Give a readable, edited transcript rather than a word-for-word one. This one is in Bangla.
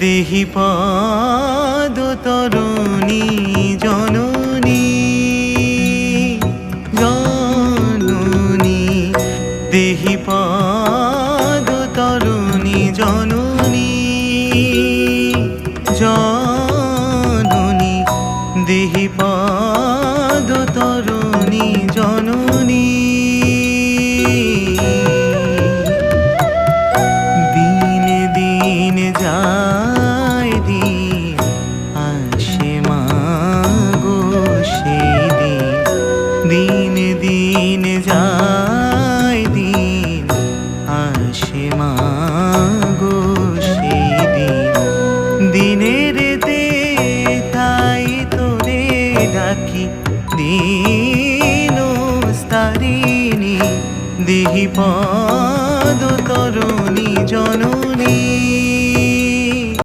দেহি পদ তরুণী জননী জননী দেহি পদ তরুণী জননী জননী দেহি পদ তরুণী জননী দিন দিন যায় দিন আসে মাগো সেই দিন দিন যায় দিন আসে মাগো সেই দিনের তাই তোরে ডাকি দীনস্তারিণী দেহি পদ তরুণী জন